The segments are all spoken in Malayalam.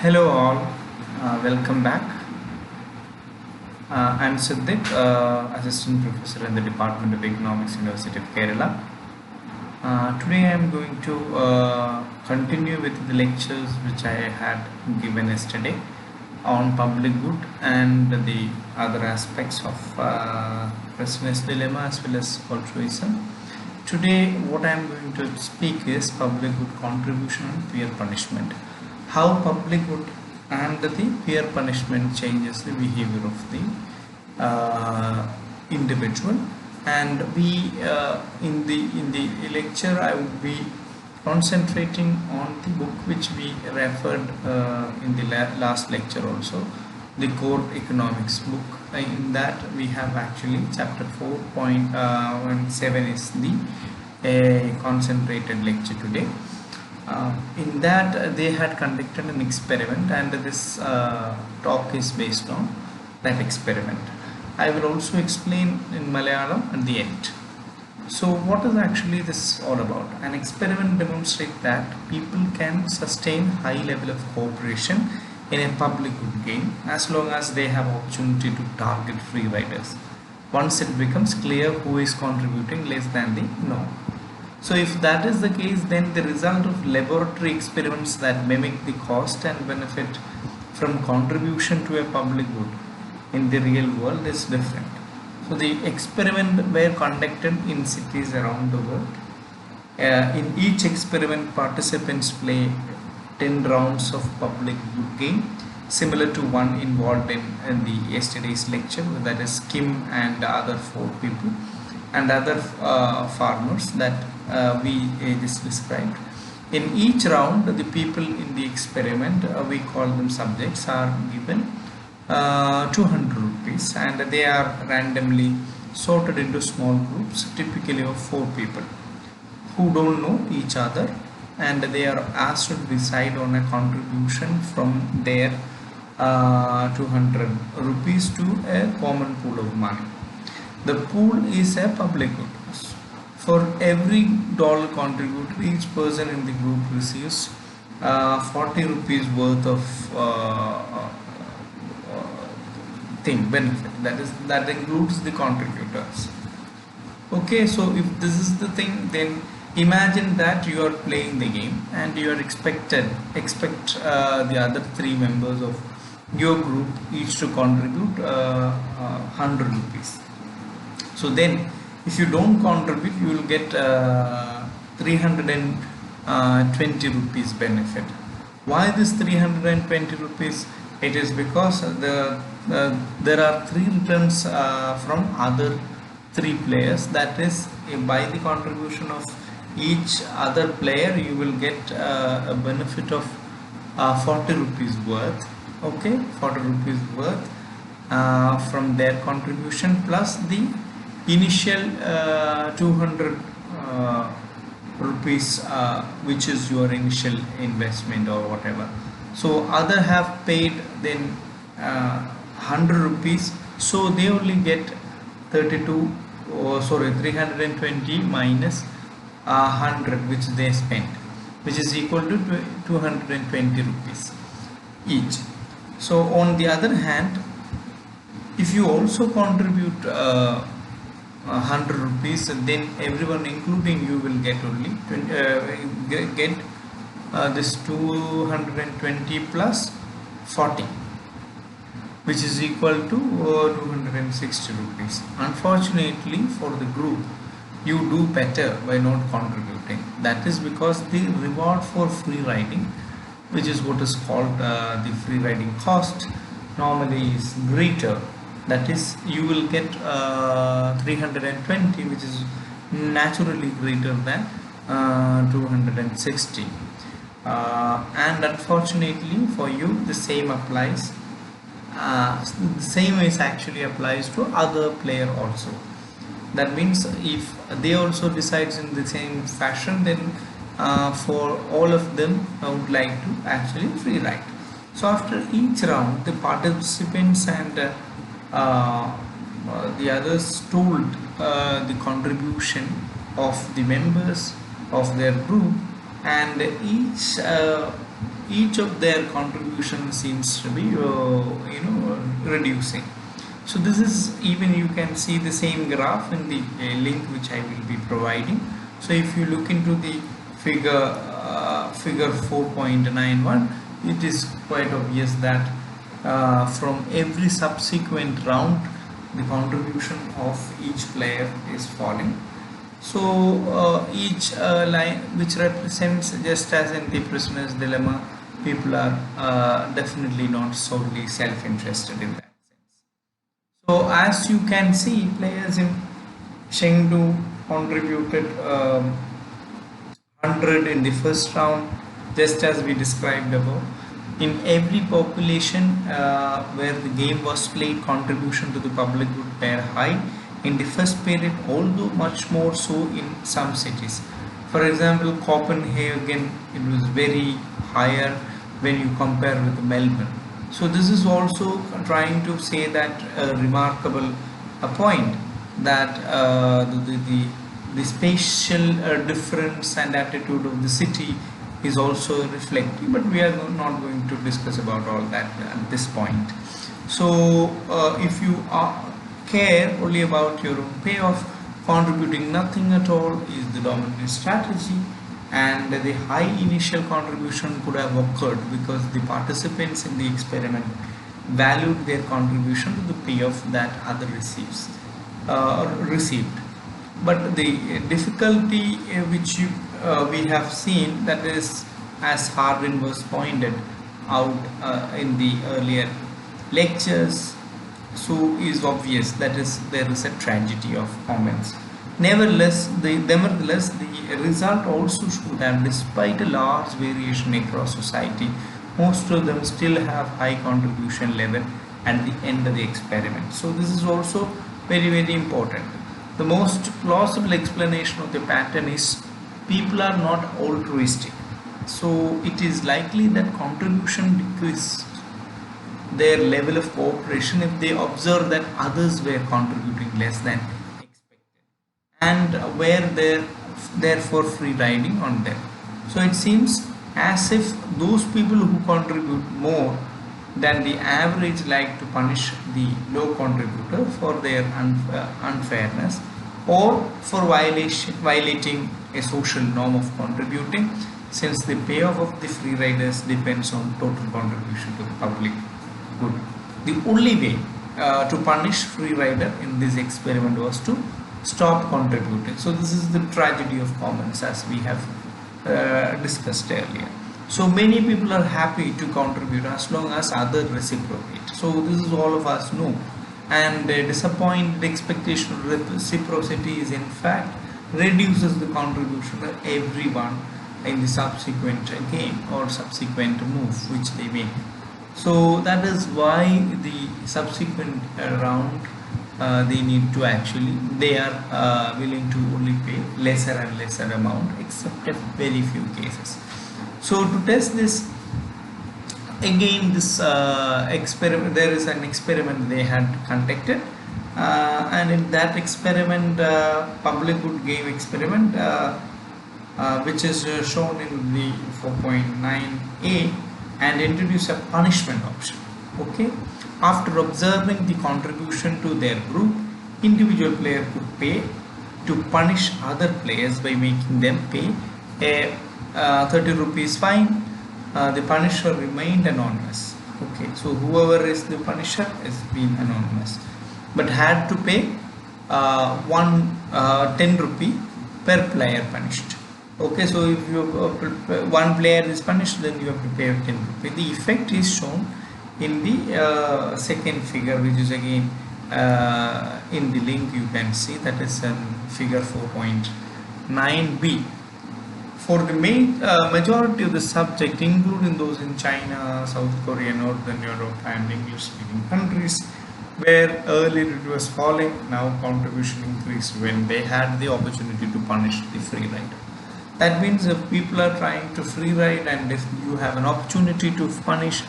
Hello all, welcome back. I'm Siddiq, Assistant Professor in the Department of Economics, University of Kerala. Today I'm going to continue with the lectures which I had given yesterday on public good and the other aspects of prisoner's dilemma as well as altruism. Today what I'm going to speak is public good contribution and peer punishment. How public good and the peer punishment changes the behavior of the individual. And we in the lecture I would be concentrating on the book which we referred in the last lecture also, the core economics book. In that we have actually chapter 4.17 is the concentrated lecture today. In that they had conducted an experiment, and this talk is based on that experiment. I will also explain in Malayalam at the end. So what is actually this all about? An experiment demonstrates that people can sustain high level of cooperation in a public good game as long as they have opportunity to target free riders. Once it becomes clear who is contributing less than the norm. So if that is the case, then the result of laboratory experiments that mimic the cost and benefit from contribution to a public good in the real world is different. So the experiment were conducted in cities around the world. In each experiment, participants play 10 rounds of public good game, similar to one involved in the yesterday's lecture, that is Kim and the other 4 people and other farmers that we just described. In each round, the people in the experiment, we call them subjects, are given 200 rupees, and they are randomly sorted into small groups, typically of 4 people who don't know each other, and they are asked to decide on a contribution from their 200 rupees to a common pool of money. The pool is a public good. For every dollar contributed, each person in the group receives 40 rupees worth of benefit. That includes the contributors. Okay, so if this is the thing, then imagine that you are playing the game and you are expect the other 3 members of your group each to contribute 100 rupees. So then if you don't contribute, you will get 320 rupees benefit. Why this 320 rupees? It is because there are 3 returns from other 3 players. That is, by the contribution of each other player, you will get a benefit of 40 rupees worth. Okay, 40 rupees worth from their contribution, plus the initial 200 rupees which is your initial investment or whatever. So other have paid then 100 rupees, so they only get 320 minus 100 which they spent, which is equal to 220 rupees each. So on the other hand, if you also contribute 100 rupees, then everyone including you will get only this 220 plus 40, which is equal to 260 rupees. Unfortunately for the group, you do better by not contributing. That is because the reward for free riding, which is what is called the free riding cost, normally is greater. That is, you will get 320, which is naturally greater than 260. And unfortunately for you, the same applies. The same is actually applies to other player also. That means if they also decides in the same fashion, then for all of them, I would like to actually free ride. So after each round, the participants and the others told the contribution of the members of their group, and each each of their contribution seems to be reducing. So this is, even you can see the same graph in the link which I will be providing. So if you look into the figure 4.91, it is quite obvious that from every subsequent round the contribution of each player is falling. So each line which represents, just as in the prisoner's dilemma, people are definitely not solely self-interested in that sense. So as you can see, players in Chengdu contributed 100 in the first round, just as we described above. In every population where the game was played, contribution to the public good were high in the first period, although much more so in some cities. For example, Copenhagen, it was very higher when you compare with Melbourne. So this is also trying to say that a remarkable point, that the spatial difference and attitude of the city is also reflecting, but we are not going to discuss about all that at this point. So if you care only about your own payoff, contributing nothing at all is the dominant strategy, and the high initial contribution could have occurred because the participants in the experiment valued their contribution to the payoff that other received. But the difficulty which we have seen, that is, as Hardin was pointed out in the earlier lectures, so is obvious, that is, there is a tragedy of commons. Nevertheless, the result also showed that despite a large variation across society, most of them still have high contribution level at the end of the experiment. So this is also very, very important. The most plausible explanation of the pattern is people are not altruistic. So it is likely that contribution decreased their level of cooperation if they observe that others were contributing less than expected and were therefore free riding on them. So it seems as if those people who contribute more than the average like to punish the low contributor for their unfairness or for violating a social norm of contributing, since the payoff of the free riders depends on total contribution to the public good. The only way to punish free rider in this experiment was to stop contributing. So this is the tragedy of commons, as we have discussed earlier. So many people are happy to contribute as long as others reciprocate. So this is all of us know. And a disappointed expectation of reciprocity is in fact reduces the contribution of everyone in the subsequent game or subsequent move which they make. So that is why the subsequent round they are willing to only pay lesser and lesser amount, except in very few cases. So to test this, again this experiment, there is an experiment they had conducted, and in that experiment, public good game experiment, which is shown in the 4.9a, and introduce a punishment option. Okay, after observing the contribution to their group, individual player could pay to punish other players by making them pay a 30 rupees fine. The punisher remained anonymous. Okay, so whoever is the punisher has been anonymous, but had to pay 10 rupee per player punished. Okay, so if you one player is punished, then you have to pay 10 rupee. The effect is shown in the second figure, which is again in the link. You can see that is in figure 4.9b. For the majority of the subject, including those in China, South Korea, Northern Europe and English-speaking countries, where earlier it was falling, now contribution increased when they had the opportunity to punish the free rider. That means if people are trying to free ride and if you have an opportunity to punish,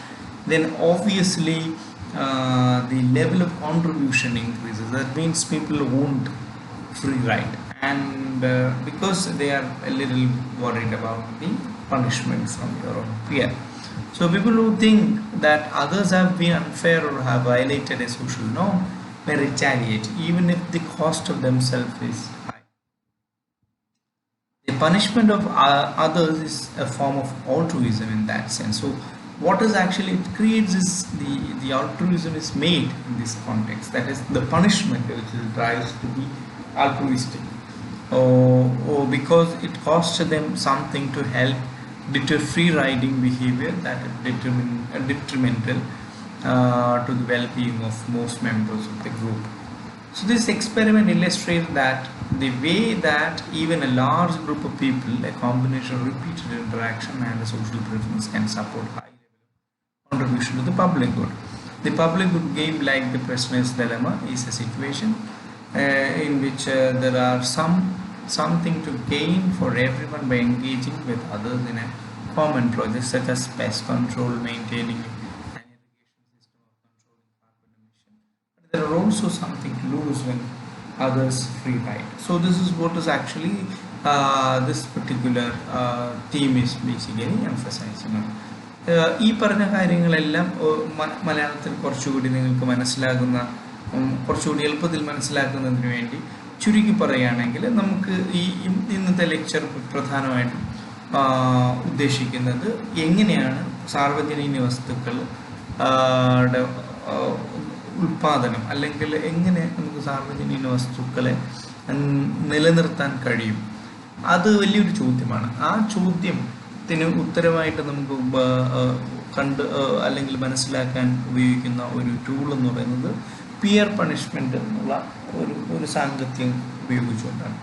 then obviously the level of contribution increases. That means people won't free ride, and because they are a little worried about the punishment from your own peer. So people who think that others have been unfair or have violated a social norm may retaliate even if the cost of themselves is high. The punishment of others is a form of altruism in that sense. So what is actually it creates is the altruism is made in this context, that is the punishment which drives to be altruistic, or because it costs them something to help deter free riding behavior that is detrimental to the well-being of most members of the group. So this experiment illustrates that the way that even a large group of people, a combination of repeated interaction and a social preference, can support high level contribution to the public good. The public good game, like the prisoner's dilemma, is a situation in which there are something to gain for everyone by engaging with others in a common project, such as pest control, maintaining an irrigation system, or controlling carbon emission. But there are also something to lose when others free ride. So this is what is actually this particular theme is basically emphasizing on. ഈ പറഞ്ഞ കാര്യങ്ങളെല്ലാം മലയാളത്തിൽ കുറച്ചുകൂടി നിങ്ങൾക്ക് മനസ്സിലാകുന്ന, കുറച്ചുകൂടി എളുപ്പത്തിൽ മനസ്സിലാക്കുന്നതിന് വേണ്ടി ചുരുക്കി പറയുകയാണെങ്കിൽ, നമുക്ക് ഈ ഇന്നത്തെ ലെക്ചർ പ്രധാനമായിട്ടും ഉദ്ദേശിക്കുന്നത് എങ്ങനെയാണ് സാർവജനീന വസ്തുക്കൾ ഉൽപാദനം, അല്ലെങ്കിൽ എങ്ങനെ നമുക്ക് സാർവജനീന വസ്തുക്കളെ നിലനിർത്താൻ കഴിയും. അത് വലിയൊരു ചോദ്യമാണ്. ആ ചോദ്യത്തിന് ഉത്തരമായിട്ട് നമുക്ക് അല്ലെങ്കിൽ മനസ്സിലാക്കാൻ ഉപയോഗിക്കുന്ന ഒരു ടൂൾ എന്ന് പറയുന്നത് പിയർ പണിഷ്മെന്റ് എന്നുള്ള ഒരു സാങ്കത്യം ഉപയോഗിച്ചുകൊണ്ടാണ്.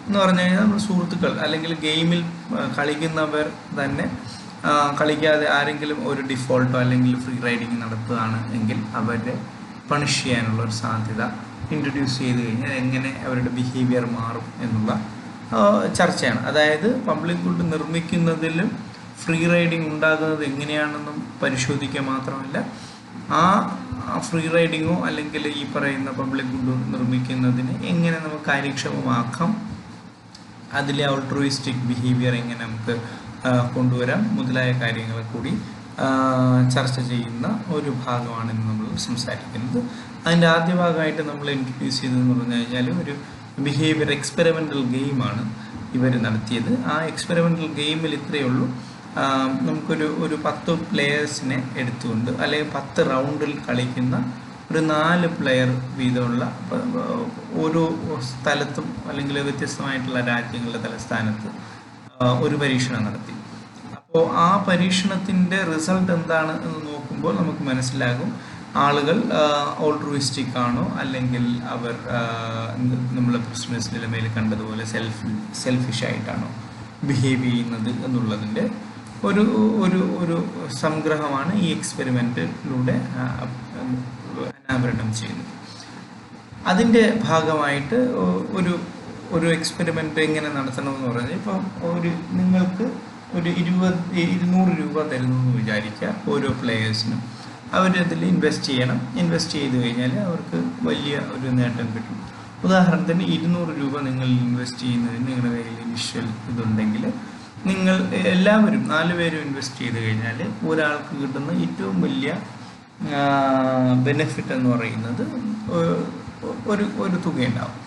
എന്ന് പറഞ്ഞു കഴിഞ്ഞാൽ നമ്മൾ സുഹൃത്തുക്കൾ അല്ലെങ്കിൽ ഗെയിമിൽ കളിക്കുന്നവർ തന്നെ കളിക്കാതെ ആരെങ്കിലും ഒരു ഡിഫോൾട്ടോ അല്ലെങ്കിൽ ഫ്രീ റൈഡിങ് നടത്തുകയാണ് എങ്കിൽ അവരെ പണിഷ് ചെയ്യാനുള്ള ഒരു സാധ്യത ഇൻട്രൊഡ്യൂസ് ചെയ്ത് കഴിഞ്ഞാൽ എങ്ങനെ അവരുടെ ബിഹേവിയർ മാറും എന്നുള്ള ചർച്ചയാണ്. അതായത് പബ്ലിക് ഗുഡ് നിർമ്മിക്കുന്നതിലും ഫ്രീ റൈഡിങ് ഉണ്ടാകുന്നത് എങ്ങനെയാണെന്നും പരിശോധിക്കുക മാത്രമല്ല, ആ ഫ്രീ റൈഡിങ്ങോ അല്ലെങ്കിൽ ഈ പറയുന്ന പബ്ലിക് ഗുഡ് നിർമ്മിക്കുന്നതിന് എങ്ങനെ നമുക്ക് കാര്യക്ഷമമാക്കാം, അതിലെ ഓൾട്രോയിസ്റ്റിക് ബിഹേവിയർ എങ്ങനെ നമുക്ക് കൊണ്ടുവരാം മുതലായ കാര്യങ്ങൾ കൂടി ചർച്ച ചെയ്യുന്ന ഒരു ഭാഗമാണ് ഇന്ന് നമ്മൾ സംസാരിക്കുന്നത്. അതിൻ്റെ ആദ്യ ഭാഗമായിട്ട് നമ്മൾ ഇൻട്രൊഡ്യൂസ് ചെയ്തതെന്ന് പറഞ്ഞു കഴിഞ്ഞാൽ ഒരു ബിഹേവിയർ എക്സ്പെരിമെൻ്റൽ ഗെയിമാണ് ഇവർ നടത്തിയത്. ആ എക്സ്പെരിമെൻ്റൽ ഗെയിമിൽ ഇത്രയേ ഉള്ളൂ, നമുക്കൊരു 10 പ്ലെയേഴ്സിനെ എടുത്തുകൊണ്ട് അല്ലെങ്കിൽ 10 റൗണ്ടിൽ കളിക്കുന്ന ഒരു 4 പ്ലെയർ വീതമുള്ള ഓരോ സ്ഥലത്തും അല്ലെങ്കിൽ വ്യത്യസ്തമായിട്ടുള്ള രാജ്യങ്ങളുടെ തലസ്ഥാനത്ത് ഒരു പരീക്ഷണം നടത്തി. അപ്പോൾ ആ പരീക്ഷണത്തിൻ്റെ റിസൾട്ട് എന്താണ് എന്ന് നോക്കുമ്പോൾ നമുക്ക് മനസ്സിലാകും ആളുകൾ ഓൾട്രുയിസ്റ്റിക് ആണോ അല്ലെങ്കിൽ അവർ നമ്മൾ പ്രിസണേഴ്സ് നിലമേൽ കണ്ടതുപോലെ സെൽഫിഷ് ആയിട്ടാണോ ബിഹേവ് ചെയ്യുന്നത് എന്നുള്ളതിൻ്റെ ഒരു ഒരു ഒരു സംഗ്രഹമാണ് ഈ എക്സ്പെരിമെൻറ്റിലൂടെ അനാവരണം ചെയ്യുന്നത്. അതിൻ്റെ ഭാഗമായിട്ട് ഒരു എക്സ്പെരിമെൻ്റ് എങ്ങനെ നടത്തണമെന്ന് പറഞ്ഞാൽ, ഇപ്പോൾ നിങ്ങൾക്ക് ഒരു 200 രൂപ തരുന്നു എന്ന് വിചാരിക്കുക ഓരോ പ്ലെയേഴ്സിനും. അവരതിൽ ഇൻവെസ്റ്റ് ചെയ്യണം. ഇൻവെസ്റ്റ് ചെയ്ത് കഴിഞ്ഞാൽ അവർക്ക് വലിയ ഒരു നേട്ടം കിട്ടും. ഉദാഹരണത്തിന് 200 രൂപ നിങ്ങൾ ഇൻവെസ്റ്റ് ചെയ്യുന്നതിന് നിങ്ങളുടെ കയ്യിൽ ഇനിഷ്യൽ ഇതുണ്ടെങ്കിൽ, നിങ്ങൾ എല്ലാവരും 4 പേരും ഇൻവെസ്റ്റ് ചെയ്ത് കഴിഞ്ഞാൽ ഒരാൾക്ക് കിട്ടുന്ന ഏറ്റവും വലിയ ബെനിഫിറ്റ് എന്ന് പറയുന്നത് ഒരു തുകയുണ്ടാവും.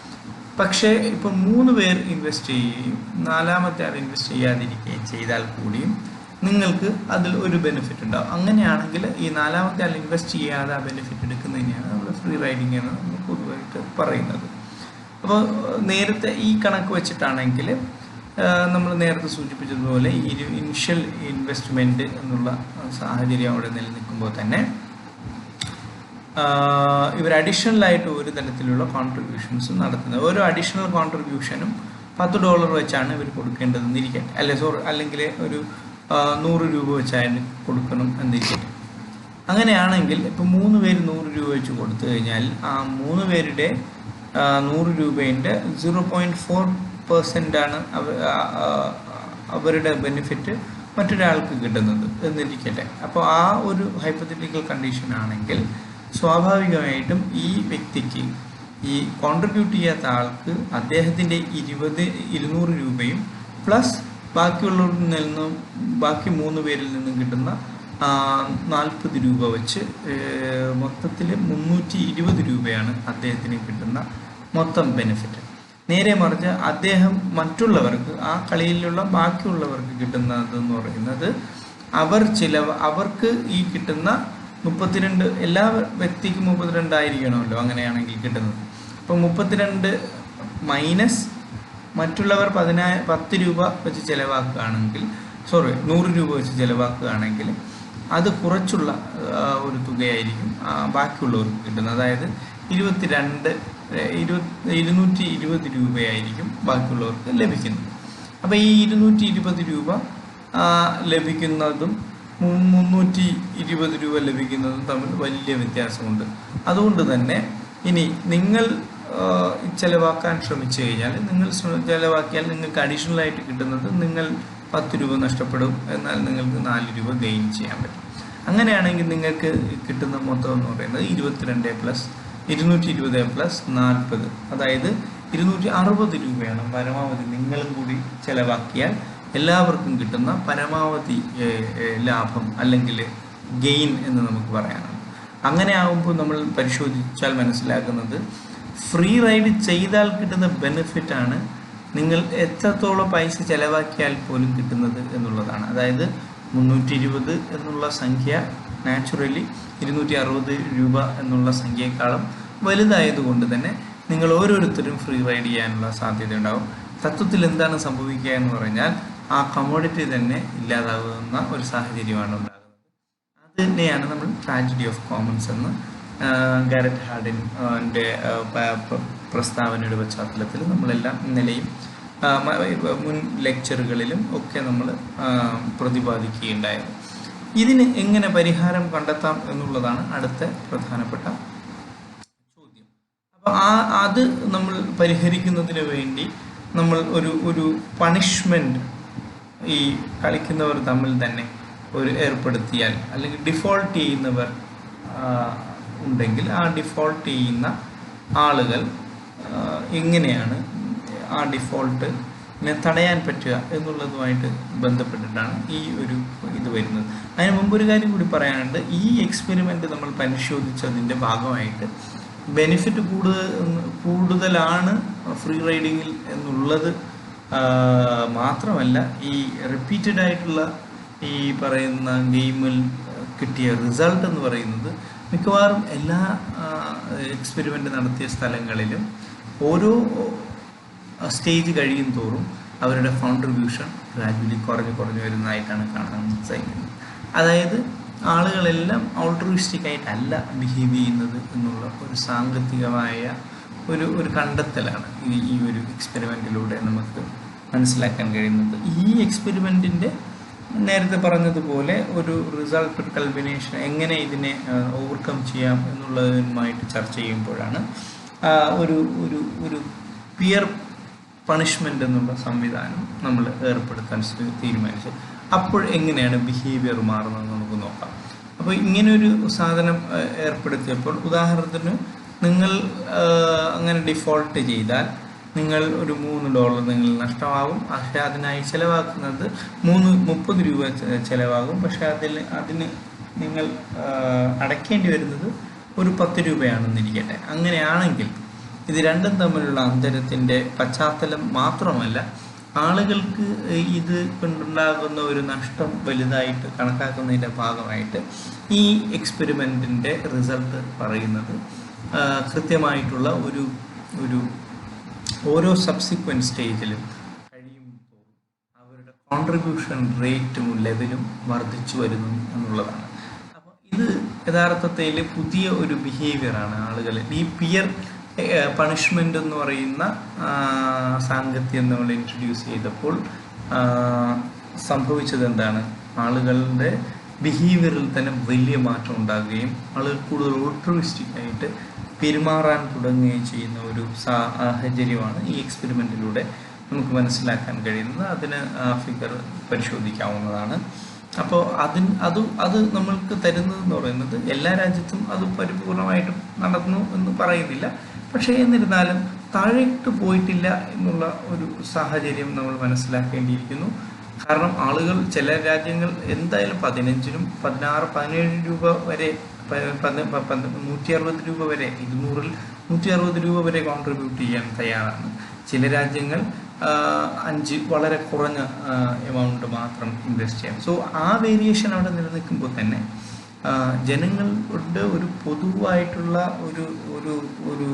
പക്ഷേ ഇപ്പോൾ 3 പേർ ഇൻവെസ്റ്റ് ചെയ്യുകയും 4-മത്തെ ആൾ ഇൻവെസ്റ്റ് ചെയ്യാതിരിക്കുകയും ചെയ്താൽ കൂടിയും നിങ്ങൾക്ക് അതിൽ ഒരു ബെനിഫിറ്റ് ഉണ്ടാവും. അങ്ങനെയാണെങ്കിൽ ഈ 4-മത്തെ ആൾ ഇൻവെസ്റ്റ് ചെയ്യാതെ ആ ബെനിഫിറ്റ് എടുക്കുന്നതിനെയാണ് നമ്മൾ ഫ്രീ റൈഡിങ് എന്ന് നമ്മൾ പൊതുവായിട്ട് പറയുന്നത്. അപ്പോൾ നേരത്തെ ഈ കണക്ക് വെച്ചിട്ടാണെങ്കിൽ നമ്മൾ നേരത്തെ സൂചിപ്പിച്ചതുപോലെ ഈ ഇനിഷ്യൽ ഇൻവെസ്റ്റ്മെൻറ്റ് എന്നുള്ള സാഹചര്യം അവിടെ നിലനിൽക്കുമ്പോൾ തന്നെ ഇവർ അഡീഷണലായിട്ട് ഒരു തരത്തിലുള്ള കോൺട്രിബ്യൂഷൻസ് നടത്തുന്നത്. ഓരോ അഡീഷണൽ കോൺട്രിബ്യൂഷനും $10 വെച്ചാണ് ഇവർ കൊടുക്കേണ്ടതെന്ന് ഇരിക്കട്ടെ, അല്ലെങ്കിൽ ഒരു 100 രൂപ വെച്ചായാലും കൊടുക്കണം എന്നിരിക്കട്ടെ. അങ്ങനെയാണെങ്കിൽ ഇപ്പോൾ 3 പേര് 100 രൂപ വെച്ച് കൊടുത്തു കഴിഞ്ഞാൽ ആ 3 പേരുടെ 100 രൂപേൻ്റെ 0.4% അവരുടെ ബെനിഫിറ്റ് മറ്റൊരാൾക്ക് കിട്ടുന്നത് എന്നിരിക്കട്ടെ. അപ്പോൾ ആ ഒരു ഹൈപ്പോത്തറ്റിക്കൽ കണ്ടീഷൻ ആണെങ്കിൽ സ്വാഭാവികമായിട്ടും ഈ വ്യക്തിക്ക്, ഈ കോൺട്രിബ്യൂട്ട് ചെയ്യാത്ത ആൾക്ക് അദ്ദേഹത്തിൻ്റെ 200 രൂപയും പ്ലസ് ബാക്കിയുള്ളവരിൽ നിന്നും ബാക്കി 3 പേരിൽ നിന്നും കിട്ടുന്ന 40 രൂപ വെച്ച് മൊത്തത്തിൽ 320 രൂപയാണ് അദ്ദേഹത്തിന് കിട്ടുന്ന മൊത്തം ബെനിഫിറ്റ്. നേരെ മറിച്ച് അദ്ദേഹം മറ്റുള്ളവർക്ക് ആ കളിയിലുള്ള ബാക്കിയുള്ളവർക്ക് കിട്ടുന്നതെന്ന് പറയുന്നത് അവർക്ക് ഈ കിട്ടുന്ന 32, എല്ലാ വ്യക്തിക്കും 32 ആയിരിക്കണമല്ലോ അങ്ങനെയാണെങ്കിൽ കിട്ടുന്നത്. അപ്പം 32 മൈനസ് മറ്റുള്ളവർ 10 രൂപ വെച്ച് ചിലവാക്കുകയാണെങ്കിൽ 100 രൂപ വെച്ച് ചിലവാക്കുകയാണെങ്കിൽ അത് കുറച്ചുള്ള ഒരു തുകയായിരിക്കും ബാക്കിയുള്ളവർക്ക് കിട്ടുന്നത്. അതായത് 220 രൂപയായിരിക്കും ബാക്കിയുള്ളവർക്ക് ലഭിക്കുന്നത്. അപ്പോൾ ഈ 220 രൂപ ലഭിക്കുന്നതും 320 രൂപ ലഭിക്കുന്നതും തമ്മിൽ വലിയ വ്യത്യാസമുണ്ട്. അതുകൊണ്ട് തന്നെ ഇനി നിങ്ങൾ ചിലവാക്കാൻ ശ്രമിച്ചു കഴിഞ്ഞാൽ, നിങ്ങൾ ചിലവാക്കിയാൽ നിങ്ങൾക്ക് അഡീഷണൽ ആയിട്ട് കിട്ടുന്നത് നിങ്ങൾ 10 രൂപ നഷ്ടപ്പെടും, എന്നാൽ നിങ്ങൾക്ക് 4 രൂപ ഗെയിൻ ചെയ്യാൻ പറ്റും. അങ്ങനെയാണെങ്കിൽ നിങ്ങൾക്ക് കിട്ടുന്ന മൊത്തം എന്ന് പറയുന്നത് 220 പ്ലസ് 40, അതായത് 260 രൂപയാണ് പരമാവധി നിങ്ങളും കൂടി ചിലവാക്കിയാൽ എല്ലാവർക്കും കിട്ടുന്ന പരമാവധി ലാഭം അല്ലെങ്കിൽ ഗെയിൻ എന്ന് നമുക്ക് പറയാനാണ്. അങ്ങനെ ആകുമ്പോൾ നമ്മൾ പരിശോധിച്ചാൽ മനസ്സിലാക്കുന്നത് ഫ്രീ റൈഡ് ചെയ്താൽ കിട്ടുന്ന ബെനിഫിറ്റാണ് നിങ്ങൾ എത്രത്തോളം പൈസ ചിലവാക്കിയാൽ പോലും കിട്ടുന്നത് എന്നുള്ളതാണ്. അതായത് 320 എന്നുള്ള സംഖ്യ നാച്ചുറലി 260 രൂപ എന്നുള്ള സംഖ്യയെക്കാളും വലുതായതുകൊണ്ട് തന്നെ നിങ്ങൾ ഓരോരുത്തരും ഫ്രീ റൈഡ് ചെയ്യാനുള്ള സാധ്യത ഉണ്ടാകും. തത്വത്തിൽ എന്താണ് സംഭവിക്കുക എന്ന് പറഞ്ഞാൽ ആ കമ്മോഡിറ്റി തന്നെ ഇല്ലാതാകുന്ന ഒരു സാഹചര്യമാണ് ഉണ്ടാകുന്നത്. അത് തന്നെയാണ് നമ്മൾ ട്രാജഡി ഓഫ് കോമൺസ് എന്ന് ഗാരറ്റ് ഹാർഡിൻ്റെ പ്രസ്താവനയുടെ പശ്ചാത്തലത്തിൽ നമ്മളെല്ലാം ഇന്നലെയും മുൻ ലെക്ചറുകളിലും ഒക്കെ നമ്മൾ പ്രതിപാദിക്കുകയുണ്ടായത്. ഇതിന് എങ്ങനെ പരിഹാരം കണ്ടെത്താം എന്നുള്ളതാണ് അടുത്ത പ്രധാനപ്പെട്ട ചോദ്യം. അപ്പോൾ അത് നമ്മൾ പരിഹരിക്കുന്നതിന് വേണ്ടി നമ്മൾ ഒരു പണിഷ്മെൻറ്റ് ഈ കളിക്കുന്നവർ തമ്മിൽ തന്നെ ഏർപ്പെടുത്തിയാൽ, അല്ലെങ്കിൽ ഡിഫോൾട്ട് ചെയ്യുന്നവർ ഉണ്ടെങ്കിൽ ആ ഡിഫോൾട്ട് ചെയ്യുന്ന ആളുകൾ എങ്ങനെയാണ് ആ ഡിഫോൾട്ടിനെ തടയാൻ പറ്റുക എന്നുള്ളതുമായിട്ട് ബന്ധപ്പെട്ടിട്ടാണ് ഈ ഒരു ഇത് വരുന്നത്. അതിന് മുമ്പ് ഒരു കാര്യം കൂടി പറയാനുണ്ട്. ഈ എക്സ്പെരിമെൻ്റ് നമ്മൾ പരിശോധിച്ചതിൻ്റെ ഭാഗമായിട്ട് ബെനിഫിറ്റ് കൂടുതലാണ് ഫ്രീ റൈഡിങ്ങിൽ എന്നുള്ളത് മാത്രമല്ല, ഈ റിപ്പീറ്റഡ് ആയിട്ടുള്ള ഈ പറയുന്ന ഗെയിമിൽ കിട്ടിയ റിസൾട്ട് എന്ന് പറയുന്നത് മിക്കവാറും എല്ലാ എക്സ്പെരിമെൻ്റ് നടത്തിയ സ്ഥലങ്ങളിലും ഓരോ സ്റ്റേജ് കഴിയും തോറും അവരുടെ കോൺട്രിബ്യൂഷൻ ഗ്രാജുവലി കുറഞ്ഞു വരുന്നതായിട്ടാണ് കാണാൻ സാധിക്കുന്നത്. അതായത് ആളുകളെല്ലാം ഓൾട്രുയിസ്റ്റിക് ആയിട്ടല്ല ബിഹേവ് ചെയ്യുന്നത് എന്നുള്ള ഒരു സാങ്കേതികമായ ഒരു കണ്ടെത്തലാണ് ഈ ഒരു എക്സ്പെരിമെൻറ്റിലൂടെ നമുക്ക് മനസ്സിലാക്കാൻ കഴിയുന്നത്. ഈ എക്സ്പെരിമെൻറ്റിൻ്റെ നേരത്തെ പറഞ്ഞതുപോലെ ഒരു റിസൾട്ട്, ഒരു കൾമിനേഷൻ, എങ്ങനെ ഇതിനെ ഓവർകം ചെയ്യാം എന്നുള്ളതുമായിട്ട് ചർച്ച ചെയ്യുമ്പോഴാണ് ഒരു പിയർ പണിഷ്മെൻ്റ് എന്നുള്ള സംവിധാനം നമ്മൾ ഏർപ്പെടുത്താൻ തീരുമാനിച്ചത്. അപ്പോൾ എങ്ങനെയാണ് ബിഹേവിയർ മാറുന്നതെന്ന് നമുക്ക് നോക്കാം. അപ്പോൾ ഇങ്ങനൊരു സാധനം ഏർപ്പെടുത്തിയപ്പോൾ, ഉദാഹരണത്തിന് നിങ്ങൾ അങ്ങനെ ഡിഫോൾട്ട് ചെയ്താൽ നിങ്ങൾ ഒരു $3 നിങ്ങൾ നഷ്ടമാകും. പക്ഷേ അതിനായി ചിലവാക്കുന്നത് 30 രൂപ ചിലവാകും. പക്ഷേ അതിന് നിങ്ങൾ അടയ്ക്കേണ്ടി വരുന്നത് ഒരു 10 രൂപയാണെന്നിരിക്കട്ടെ. അങ്ങനെയാണെങ്കിൽ ഇത് രണ്ടും തമ്മിലുള്ള അന്തരത്തിൻ്റെ പശ്ചാത്തലം മാത്രമല്ല, ആളുകൾക്ക് ഇത് കൊണ്ടുണ്ടാകുന്ന ഒരു നഷ്ടം വലുതായിട്ട് കണക്കാക്കുന്നതിൻ്റെ ഭാഗമായിട്ട് ഈ എക്സ്പെരിമെൻറ്റിൻ്റെ റിസൾട്ട് പറയുന്നത് കൃത്യമായിട്ടുള്ള ഒരു ഓരോ സബ്സിക്വൻറ്റ് സ്റ്റേജിലും കഴിയുമ്പോൾ അവരുടെ കോൺട്രിബ്യൂഷൻ റേറ്റും ലെവലും വർദ്ധിച്ചു വരുന്നു എന്നുള്ളതാണ്. അപ്പോൾ ഇത് യഥാർത്ഥത്തിൽ പുതിയ ഒരു ബിഹേവിയറാണ് ആളുകൾ. ഈ പിയർ പണിഷ്മെൻ്റ് എന്ന് പറയുന്ന സാങ്കത്യം നമ്മൾ ഇൻട്രൊഡ്യൂസ് ചെയ്തപ്പോൾ സംഭവിച്ചത് എന്താണ്? ആളുകളുടെ ബിഹേവിയറിൽ തന്നെ വലിയ മാറ്റം ഉണ്ടാകുകയും ആളുകൾ കൂടുതൽ ഓൾട്രുയിസ്റ്റിക് ആയിട്ട് പെരുമാറാൻ തുടങ്ങുകയും ചെയ്യുന്ന ഒരു സാഹചര്യമാണ് ഈ എക്സ്പെരിമെൻറ്റിലൂടെ നമുക്ക് മനസ്സിലാക്കാൻ കഴിയുന്നത്. അതിന് ഫിഗർ പരിശോധിക്കാവുന്നതാണ്. അപ്പോൾ അത് നമ്മൾക്ക് തരുന്നതെന്ന് പറയുന്നത് എല്ലാ രാജ്യത്തും അത് പരിപൂർണമായിട്ടും നടന്നു എന്ന് പറയുന്നില്ല, പക്ഷേ എന്നിരുന്നാലും താഴേക്ക് പോയിട്ടില്ല എന്നുള്ള ഒരു സാഹചര്യം നമ്മൾ മനസ്സിലാക്കേണ്ടിയിരിക്കുന്നു. കാരണം ആളുകൾ ചില രാജ്യങ്ങൾ എന്തായാലും 15-നും 16, 17 രൂപ വരെ 160 രൂപ വരെ 200-ൽ 160 രൂപ വരെ കോൺട്രിബ്യൂട്ട് ചെയ്യാൻ തയ്യാറാണ്. ചില രാജ്യങ്ങൾ 5 വളരെ കുറഞ്ഞ എമൗണ്ട് മാത്രം ഇൻവെസ്റ്റ് ചെയ്യാം. സോ ആ വേരിയേഷൻ അവിടെ നിലനിൽക്കുമ്പോൾ തന്നെ ജനങ്ങളുടെ ഒരു പൊതുവായിട്ടുള്ള ഒരു ഒരു ഒരു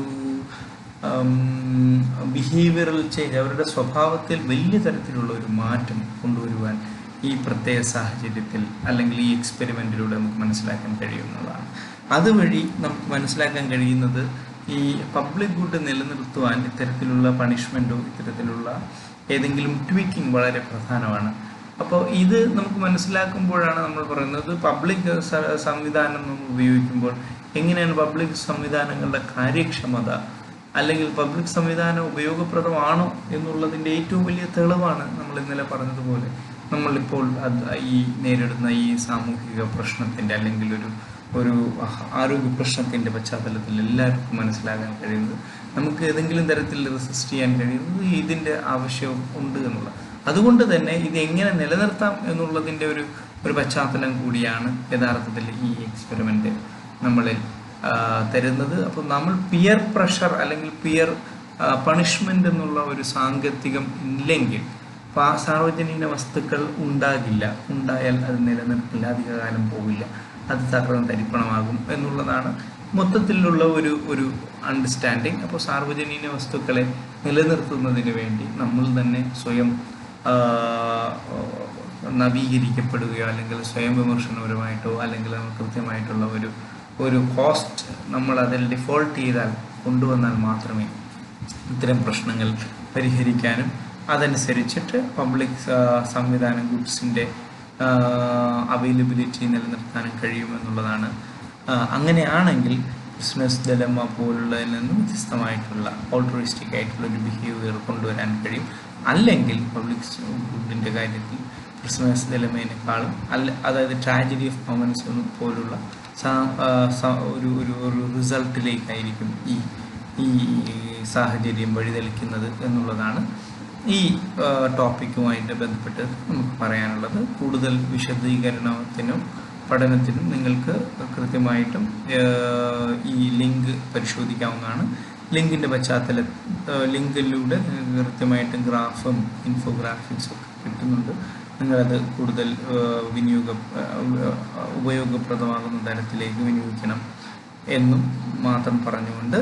ബിഹേവിയറൽ ചേഞ്ച്, അവരുടെ സ്വഭാവത്തിൽ വലിയ തരത്തിലുള്ള ഒരു മാറ്റം കൊണ്ടുവരുവാൻ ഈ പ്രത്യേക സാഹചര്യത്തിൽ അല്ലെങ്കിൽ ഈ എക്സ്പെരിമെൻറ്റിലൂടെ നമുക്ക് മനസ്സിലാക്കാൻ കഴിയുന്നതാണ്. അതുവഴി നമുക്ക് മനസ്സിലാക്കാൻ കഴിയുന്നത് ഈ പബ്ലിക് ഗുഡ് നിലനിർത്തുവാൻ ഇത്തരത്തിലുള്ള പണിഷ്മെൻറ്റോ ഇത്തരത്തിലുള്ള ഏതെങ്കിലും ട്വീക്കിംഗ് വളരെ പ്രധാനമാണ്. അപ്പോൾ ഇത് നമുക്ക് മനസ്സിലാക്കുമ്പോഴാണ് നമ്മൾ പറയുന്നത് പബ്ലിക് സംവിധാനം നമ്മൾ ഉപയോഗിക്കുമ്പോൾ എങ്ങനെയാണ് പബ്ലിക് സംവിധാനങ്ങളുടെ കാര്യക്ഷമത അല്ലെങ്കിൽ പബ്ലിക് സംവിധാനം ഉപയോഗപ്രദമാണോ എന്നുള്ളതിൻ്റെ ഏറ്റവും വലിയ തെളിവാണ് നമ്മൾ ഇന്നലെ പറഞ്ഞതുപോലെ നമ്മളിപ്പോൾ ഈ നേരിടുന്ന ഈ സാമൂഹിക പ്രശ്നത്തിൻ്റെ അല്ലെങ്കിൽ ഒരു ആരോഗ്യ പ്രശ്നത്തിൻ്റെ പശ്ചാത്തലത്തിൽ എല്ലാവർക്കും മനസ്സിലാക്കാൻ കഴിയുന്നത് നമുക്ക് ഏതെങ്കിലും തരത്തിൽ റെസിസ്റ്റ് ചെയ്യാൻ കഴിയുന്നത് ഇതിൻ്റെ ആവശ്യം ഉണ്ട് എന്നുള്ളത്. അതുകൊണ്ട് തന്നെ ഇത് എങ്ങനെ നിലനിർത്താം എന്നുള്ളതിൻ്റെ ഒരു പശ്ചാത്തലം കൂടിയാണ് യഥാർത്ഥത്തിൽ ഈ എക്സ്പെരിമെൻ്റ് നമ്മളിൽ തരുന്നത്. അപ്പോൾ നമ്മൾ പിയർ പ്രഷർ അല്ലെങ്കിൽ പിയർ പണിഷ്മെൻ്റ് എന്നുള്ള ഒരു സാങ്കേതികം ഇല്ലെങ്കിൽ സാർവജനീന വസ്തുക്കൾ ഉണ്ടാകില്ല. ഉണ്ടായാൽ അത് നിലനിൽക്കില്ല, അധികകാലം പോവില്ല, അത് തകർന്ന് തരിപ്പണമാകും എന്നുള്ളതാണ് മൊത്തത്തിലുള്ള ഒരു അണ്ടർസ്റ്റാൻഡിങ്. അപ്പോൾ സാർവജനീന വസ്തുക്കളെ നിലനിർത്തുന്നതിന് വേണ്ടി നമ്മൾ തന്നെ സ്വയം നവീകരിക്കപ്പെടുകയോ അല്ലെങ്കിൽ സ്വയം വിമർശനപരമായിട്ടോ അല്ലെങ്കിൽ കൃത്യമായിട്ടുള്ള ഒരു കോസ്റ്റ് നമ്മൾ അതിൽ ഡിഫോൾട്ട് ചെയ്താൽ കൊണ്ടുവന്നാൽ മാത്രമേ ഇത്തരം പ്രശ്നങ്ങൾ പരിഹരിക്കാനും അതനുസരിച്ചിട്ട് പബ്ലിക് സംവിധാനം ഗുഡ്സിൻ്റെ അവൈലബിലിറ്റി നിലനിർത്താനും കഴിയുമെന്നുള്ളതാണ്. അങ്ങനെയാണെങ്കിൽ ബിസിനസ് ഡെലമ പോലുള്ളതിൽ നിന്നും വ്യത്യസ്തമായിട്ടുള്ള ഓൾട്രിസ്റ്റിക് ആയിട്ടുള്ള ഒരു ബിഹേവിയർ കൊണ്ടുവരാൻ കഴിയും. അല്ലെങ്കിൽ പബ്ലിക് ഗുഡിൻ്റെ കാര്യത്തിൽ ബിസിനസ് ഡെലമേനേക്കാളും അതായത് ട്രാജഡി ഓഫ് കോമൺസ് പോലുള്ള ഒരു റിസൾട്ടിലേക്കായിരിക്കും ഈ സാഹചര്യം വഴിതെളിക്കുന്നത് എന്നുള്ളതാണ് ഈ ടോപ്പിക്കുമായിട്ട് ബന്ധപ്പെട്ട് നമുക്ക് പറയാനുള്ളത്. കൂടുതൽ വിശദീകരണത്തിനും പഠനത്തിനും നിങ്ങൾക്ക് കൃത്യമായിട്ടും ഈ ലിങ്ക് പരിശോധിക്കാവുന്നതാണ്. ലിങ്കിൻ്റെ ലിങ്കിലൂടെ നിങ്ങൾക്ക് കൃത്യമായിട്ടും ഗ്രാഫും ഇൻഫോഗ്രാഫിക്സും ഒക്കെ കിട്ടുന്നുണ്ട്. നിങ്ങളത് കൂടുതൽ ഉപയോഗപ്രദമാകുന്ന തരത്തിലേക്ക് വിനിയോഗിക്കണം എന്നും മാത്രം പറഞ്ഞുകൊണ്ട്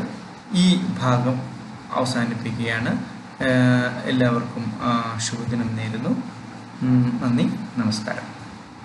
ഈ ഭാഗം അവസാനിപ്പിക്കുകയാണ്. എല്ലാവർക്കും ശുഭദിനം നേരുന്നു. നന്ദി, നമസ്കാരം.